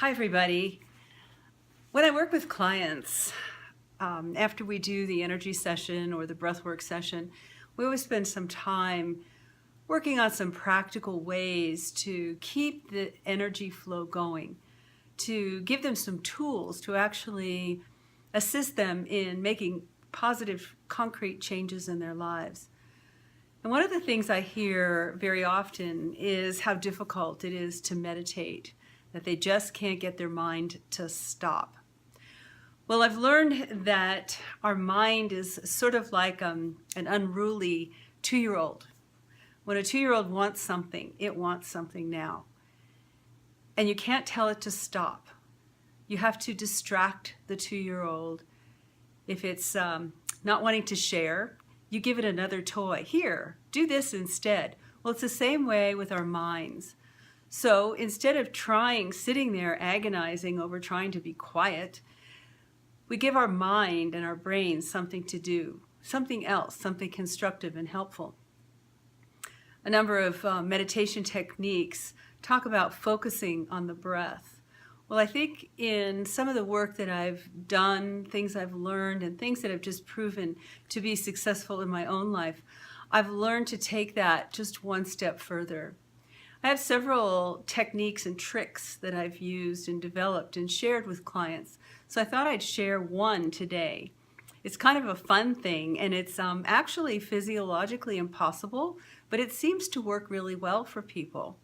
Hi, everybody. When I work with clients, after we do the energy session or the breathwork session, we always spend some time working on some practical ways to keep the energy flow going, to give them some tools to actually assist them in making positive, concrete changes in their lives. And one of the things I hear very often is how difficult it is to meditate, that they just can't get their mind to stop. Well, I've learned that our mind is sort of like an unruly 2-year-old. When a 2-year-old wants something, it wants something now. And you can't tell it to stop. You have to distract the 2-year-old. If it's not wanting to share, you give it another toy. Here, do this instead. Well, it's the same way with our minds. So instead of sitting there agonizing over trying to be quiet, we give our mind and our brain something to do, something else, something constructive and helpful. A number of meditation techniques talk about focusing on the breath. Well, I think in some of the work that I've done, things I've learned, and things that have just proven to be successful in my own life, I've learned to take that just one step further. I have several techniques and tricks that I've used and developed and shared with clients, so I thought I'd share one today. It's kind of a fun thing, and it's actually physiologically impossible, but it seems to work really well for people.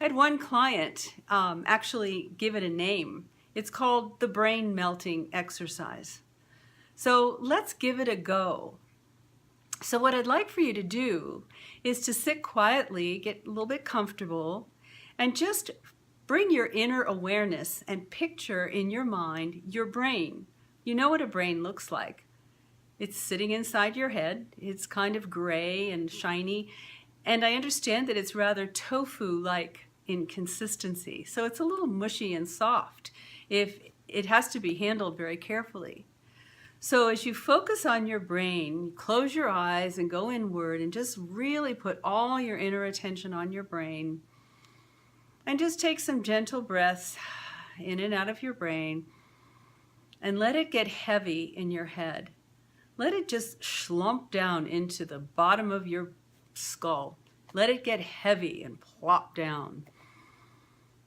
I had one client actually give it a name. It's called the brain melting exercise. So let's give it a go. So what I'd like for you to do is to sit quietly, get a little bit comfortable, and just bring your inner awareness and picture in your mind your brain. You know what a brain looks like. It's sitting inside your head. It's kind of gray and shiny, and I understand that it's rather tofu-like in consistency. So it's a little mushy and soft. If it has to be handled very carefully. So as you focus on your brain, close your eyes and go inward and just really put all your inner attention on your brain. And just take some gentle breaths in and out of your brain and let it get heavy in your head. Let it just slump down into the bottom of your skull. Let it get heavy and plop down.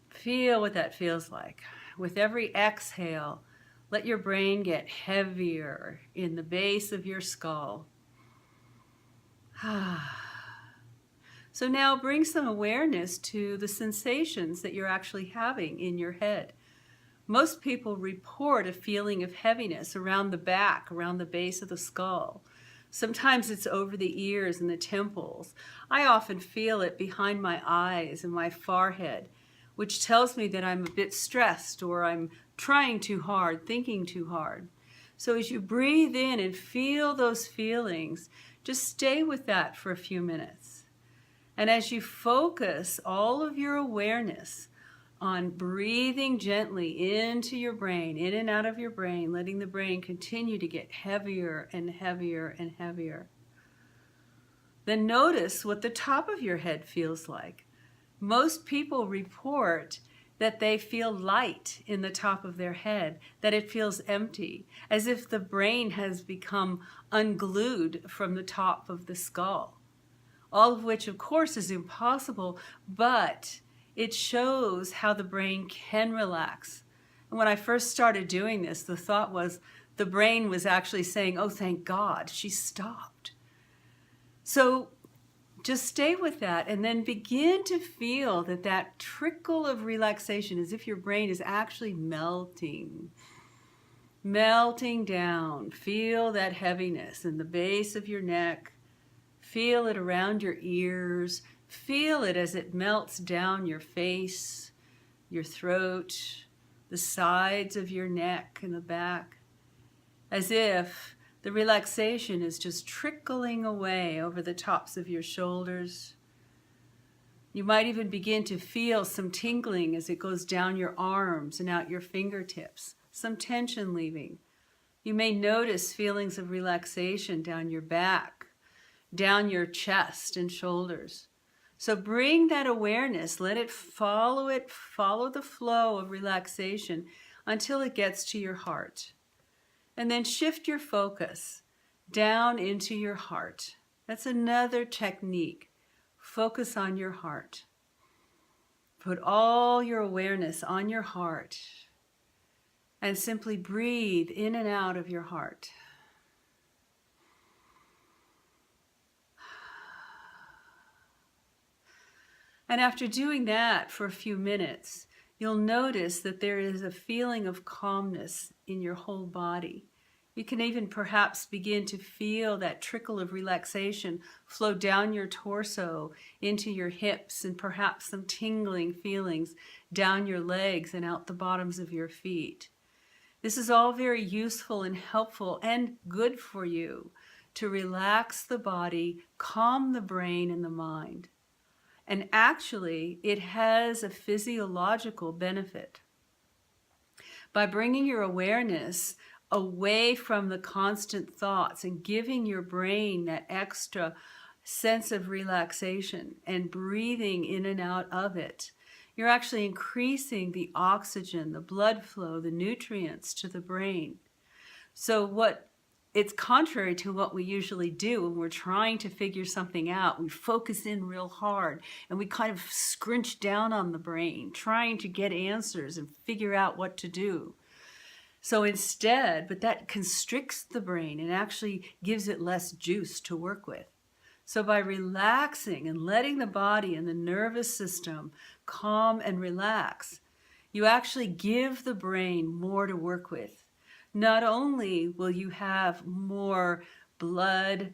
Feel what that feels like. With every exhale, let your brain get heavier in the base of your skull. So now bring some awareness to the sensations that you're actually having in your head. Most people report a feeling of heaviness around the back, around the base of the skull. Sometimes it's over the ears and the temples. I often feel it behind my eyes and my forehead, which tells me that I'm a bit stressed or I'm trying too hard, thinking too hard. So as you breathe in and feel those feelings, just stay with that for a few minutes. And as you focus all of your awareness on breathing gently into your brain, in and out of your brain, letting the brain continue to get heavier and heavier and heavier, then notice what the top of your head feels like. Most people report that they feel light in the top of their head, that it feels empty, as if the brain has become unglued from the top of the skull. All of which, of course, is impossible, but it shows how the brain can relax. And when I first started doing this, the thought was the brain was actually saying, oh, thank God, she stopped. So just stay with that and then begin to feel that trickle of relaxation, as if your brain is actually melting down. Feel that heaviness in the base of your neck. Feel it around your ears. Feel it as it melts down your face, your throat, the sides of your neck and the back, as if the relaxation is just trickling away over the tops of your shoulders. You might even begin to feel some tingling as it goes down your arms and out your fingertips, some tension leaving. You may notice feelings of relaxation down your back, down your chest and shoulders. So bring that awareness, let it, follow the flow of relaxation until it gets to your heart. And then shift your focus down into your heart. That's another technique. Focus on your heart. Put all your awareness on your heart and simply breathe in and out of your heart. And after doing that for a few minutes, you'll notice that there is a feeling of calmness in your whole body. You can even perhaps begin to feel that trickle of relaxation flow down your torso into your hips, and perhaps some tingling feelings down your legs and out the bottoms of your feet. This is all very useful and helpful and good for you to relax the body, calm the brain and the mind. And actually, it has a physiological benefit. By bringing your awareness away from the constant thoughts and giving your brain that extra sense of relaxation and breathing in and out of it, you're actually increasing the oxygen, the blood flow, the nutrients to the brain. So it's contrary to what we usually do when we're trying to figure something out. We focus in real hard and we kind of scrunch down on the brain, trying to get answers and figure out what to do. So instead, but that constricts the brain and actually gives it less juice to work with. So by relaxing and letting the body and the nervous system calm and relax, you actually give the brain more to work with. Not only will you have more blood,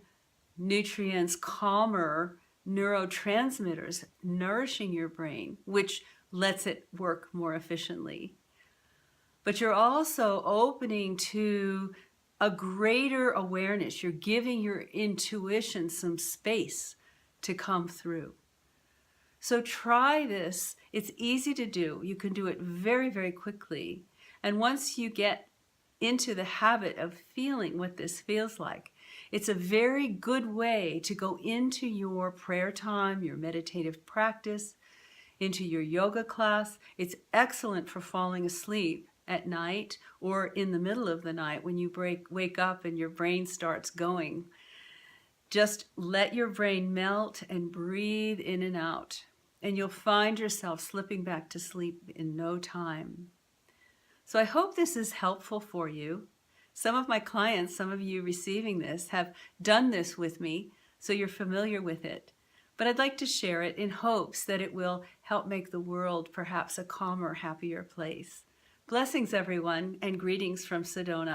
nutrients, calmer neurotransmitters nourishing your brain, which lets it work more efficiently, but you're also opening to a greater awareness. You're giving your intuition some space to come through. So try this. It's easy to do. You can do it very, very quickly. And once you get into the habit of feeling what this feels like, it's a very good way to go into your prayer time, your meditative practice, into your yoga class. It's excellent for falling asleep at night or in the middle of the night when you wake up and your brain starts going. Just let your brain melt and breathe in and out, and you'll find yourself slipping back to sleep in no time. So I hope this is helpful for you. Some of my clients, some of you receiving this, have done this with me, so you're familiar with it. But I'd like to share it in hopes that it will help make the world perhaps a calmer, happier place. Blessings, everyone, and greetings from Sedona.